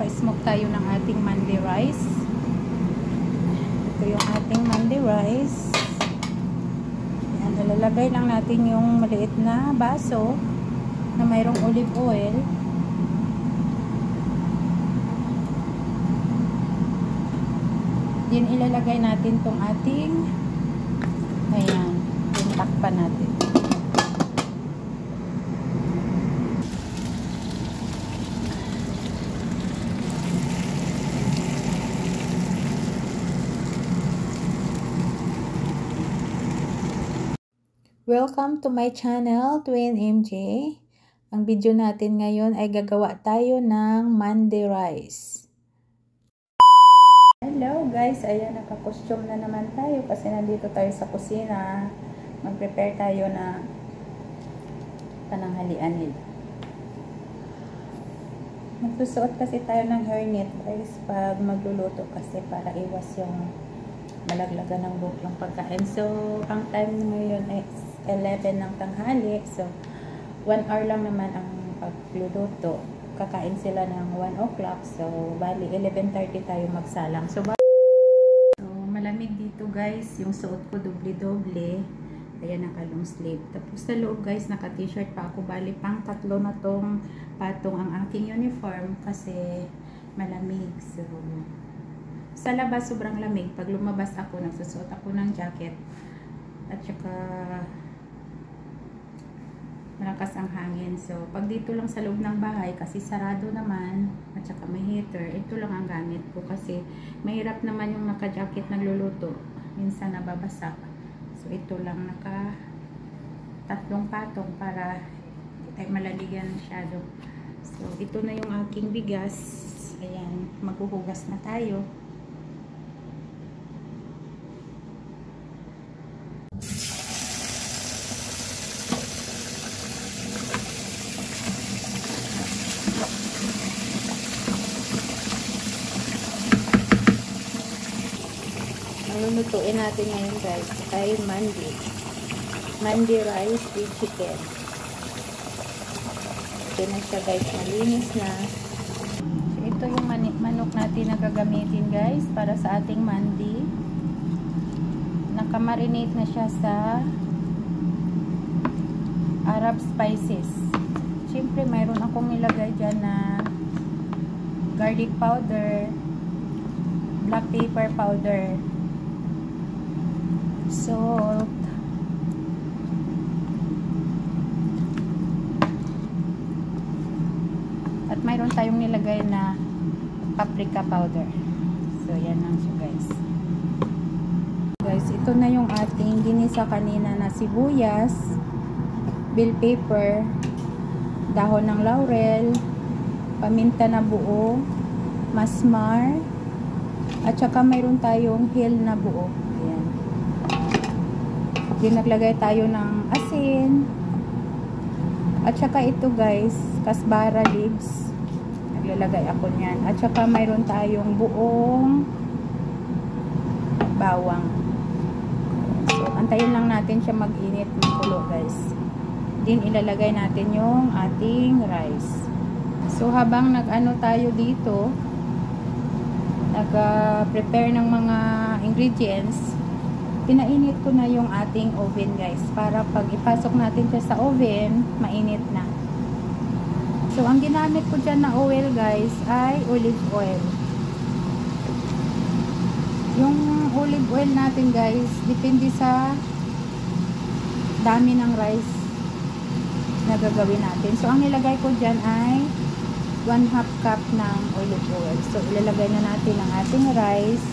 magpa-smoke tayo ng ating mandi rice. Ito yung ating mandi rice. Ayan, ilalagay lang natin yung maliit na baso na mayroong olive oil. Then ilalagay natin tong ating, ayan, yung takpan natin. Welcome to my channel, Twin MJ. Ang video natin ngayon ay gagawa tayo ng mandi rice. Hello guys, ayan, naka-costume na naman tayo kasi nandito tayo sa kusina. Mag-prepare tayo na pananghalian nila. Magsusuot kasi tayo ng hairnet guys pag magluluto kasi para iwas yung malaglagan ng buhok yung pagkain. So, ang time ngayon ay 11 ng tanghali. So, 1 hour lang naman ang pagluluto. Kakain sila ng 1 o'clock. So, bali 11:30 tayo magsalang. So, malamig dito guys. Yung suot ko doble-doble. Ayan, naka-long sleeve. Tapos sa loob guys, naka-t-shirt pa ako. Bali, pang 3 na tong patong ang aking uniform kasi malamig. So, sa labas sobrang lamig. Pag lumabas ako, nagsusuot ako ng jacket. At saka malakas ang hangin. So, pag dito lang sa loob ng bahay, kasi sarado naman, at saka may heater, ito lang ang gamit ko. Kasi mahirap naman yung naka-jacket nagluluto. Minsan nababasa. So, ito lang naka-3 patong para hindi tayo malaligan masyado. So, ito na yung aking bigas. Ayan, maghuhugas na tayo. Lulutuin natin ngayon guys ay mandi rice with chicken. Ito na siya guys, malinis na. So, ito yung manok natin na gagamitin guys para sa ating mandi. Nakamarinate na siya sa Arab spices. Siyempre mayroon akong nilagay dyan na garlic powder, black pepper powder, salt, at mayroon tayong nilagay na paprika powder. So yan lang siya guys. Guys, ito na yung ating ginisa kanina na sibuyas, bell pepper, dahon ng laurel, paminta na buo, masmar, at saka mayroon tayong hill na buo. Ayan. Then naglagay tayo ng asin. At saka ito guys, kasbara leaves. Naglalagay ako niyan. At saka mayroon tayong buong bawang. So, antayin lang natin siya mag-init, makulo guys. Then ilalagay natin yung ating rice. So, habang nag-ano tayo dito, nag-prepare ng mga ingredients, pinainit ko na yung ating oven guys para pag ipasok natin siya sa oven, mainit na. So, ang ginamit ko dyan na oil guys ay olive oil. Yung olive oil natin guys, depende sa dami ng rice na gagawin natin. So, ang nilagay ko dyan ay 1/2 cup ng olive oil. So, ilalagay na natin ang ating rice.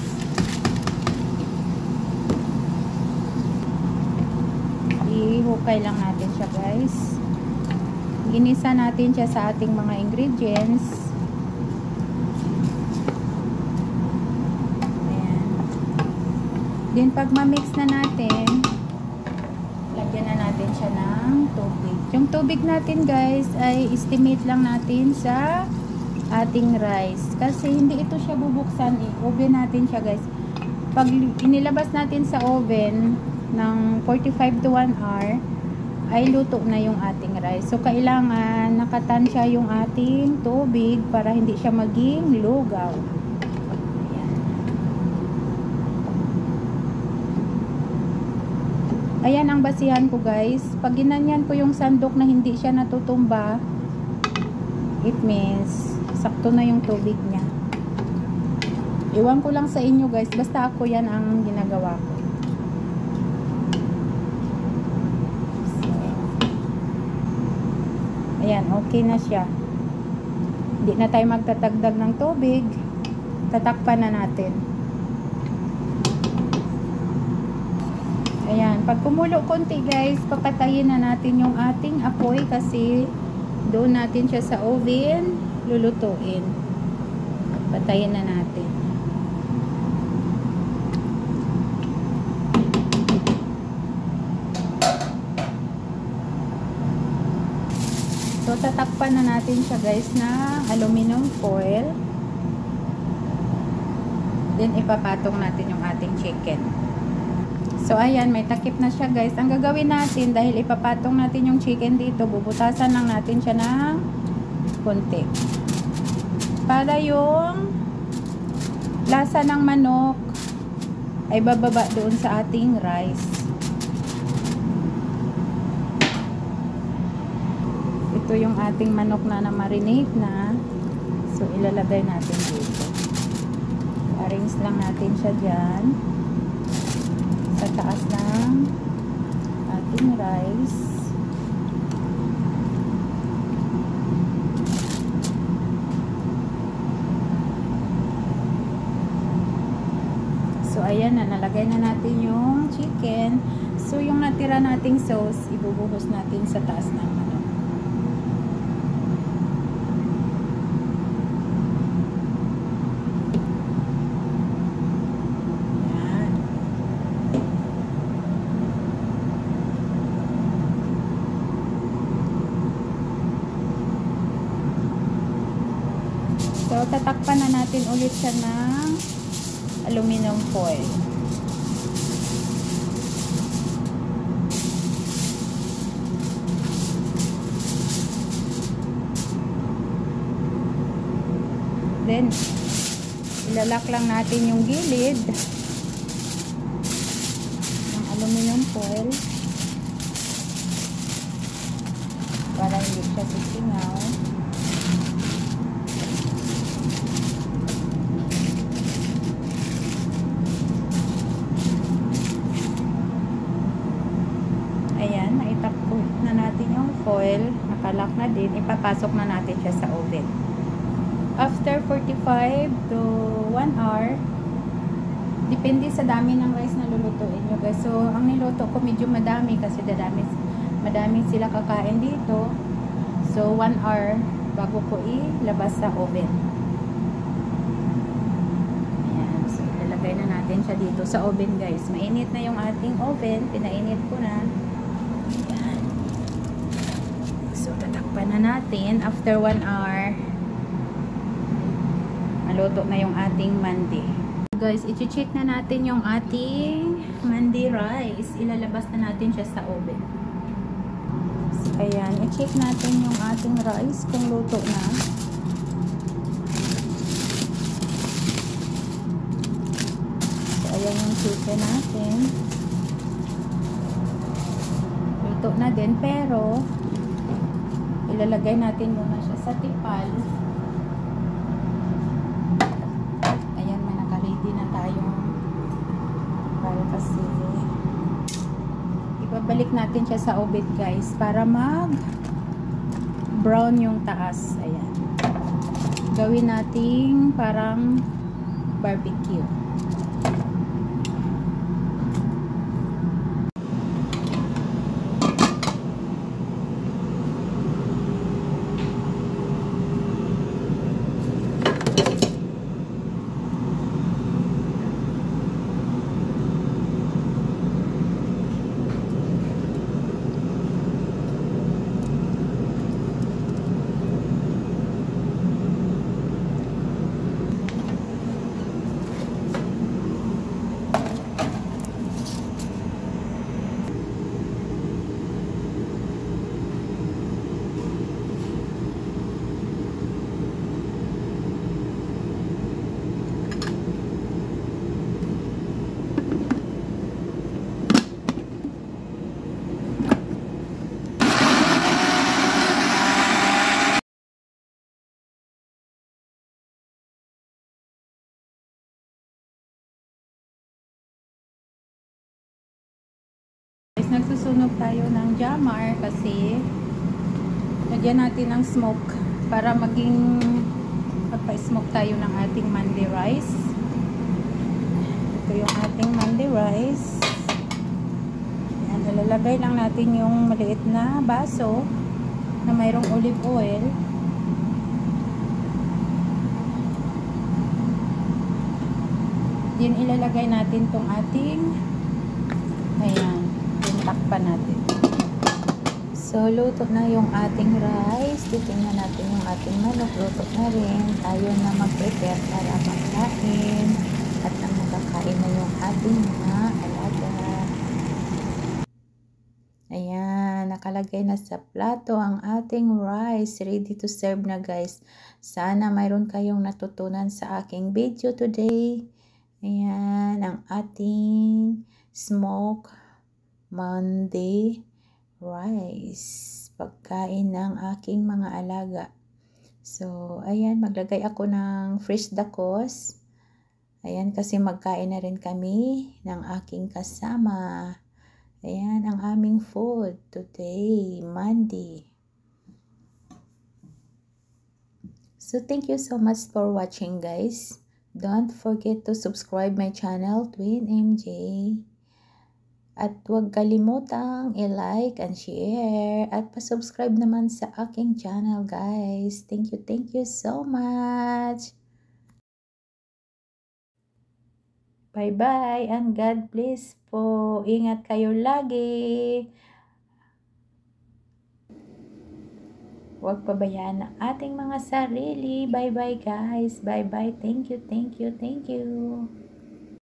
Ihukay lang natin siya guys. Ginisa natin siya sa ating mga ingredients. Ayan. Then pag ma-mix na natin, lagyan na natin siya ng tubig. Yung tubig natin guys ay estimate lang natin sa ating rice. Kasi hindi ito siya bubuksan eh. Oven natin siya guys. Pag inilabas natin sa oven ng 45 to 1 hour, ay luto na yung ating rice. So, kailangan nakatansya yung ating tubig para hindi siya maging lugaw. Ayan ang basihan ko guys. Pag ginanyan ko yung sandok na hindi siya natutumba, it means sakto na yung tubig niya. Iwan ko lang sa inyo guys. Basta ako yan ang ginagawa ko. So, ayan, okay na siya. Hindi na tayo magtatagdag ng tubig. Tatakpan na natin. Ayan, pag kumulo konti guys, papatayin na natin yung ating apoy kasi doon natin siya sa oven lulutuin. Patayin na natin. So, tatakpan na natin siya guys na aluminum foil. Then, ipapatong natin yung ating chicken. So, ayan, may takip na siya guys. Ang gagawin natin, dahil ipapatong natin yung chicken dito, bubutasan lang natin siya ng konti. Para yung lasa ng manok ay bababa doon sa ating rice. Ito yung ating manok na marinate na. So, ilalagay natin dito. Arrange lang natin siya dyan. Sa taas ng ating rice. So, ayan na. Nalagay na natin yung chicken. So, yung natira nating sauce, ibubuhos natin sa taas ng manok. So, tatakpan na natin ulit siya ng aluminum foil. Then, ilalak lang natin yung gilid ng aluminum foil para hindi siya sisingaw. Foil, nakalak na din, ipapasok na natin siya sa oven. After 45 to 1 hour, depende sa dami ng rice na lulutuin nyo guys. So, ang niluto ko medyo madami kasi madami sila kakain dito. So, 1 hour bago ko ilabas sa oven. Ayan. So, ilalagay na natin siya dito sa oven guys. Mainit na yung ating oven. Pinainit ko na. Ayan. So, tatakpan na natin. After 1 hour, maluto na yung ating mandi. Guys, i-check na natin yung ating mandi rice. Ilalabas na natin siya sa oven. So, ayan. I-check natin yung ating rice kung luto na. So, ayan yung chicken natin. Luto na din, pero ilalagay natin muna siya sa tipal. Ayan, may naka-ready na tayong tipal kasi ibabalik natin siya sa oven guys para mag-brown yung taas. Ayan. Gawin nating parang barbecue. nagsusunog tayo ng jamar kasi lagyan natin ng smoke para magpa-smoke tayo ng ating mandi rice. Ito yung ating mandi rice. Ayan, ilalagay lang natin yung maliit na baso na mayroong olive oil. Then ilalagay natin tong ating, ayan, yung takpan natin. So luto na yung ating rice. Titingnan natin yung ating manok. Luto na rin. Tayo na mag-prepare para magkain. At nang magkakain na yung ating mga alaga. Ayan, nakalagay na sa plato ang ating rice. Ready to serve na guys. Sana mayroon kayong natutunan sa aking video today. Ayan, ang ating smoke mandi rice. Pagkain ng aking mga alaga. So, ayan, maglagay ako ng fresh dakos. Ayan, kasi magkain na rin kami ng aking kasama. Ayan, ang aming food today, Monday. So, thank you so much for watching, guys. Don't forget to subscribe my channel, Twin MJ. At huwag kalimutang i-like and share. At pa-subscribe naman sa aking channel, guys. Thank you so much. Bye-bye and God bless po. Ingat kayo lagi. Huwag pabayaan ang ating mga sarili. Bye-bye, guys. Bye-bye. Thank you.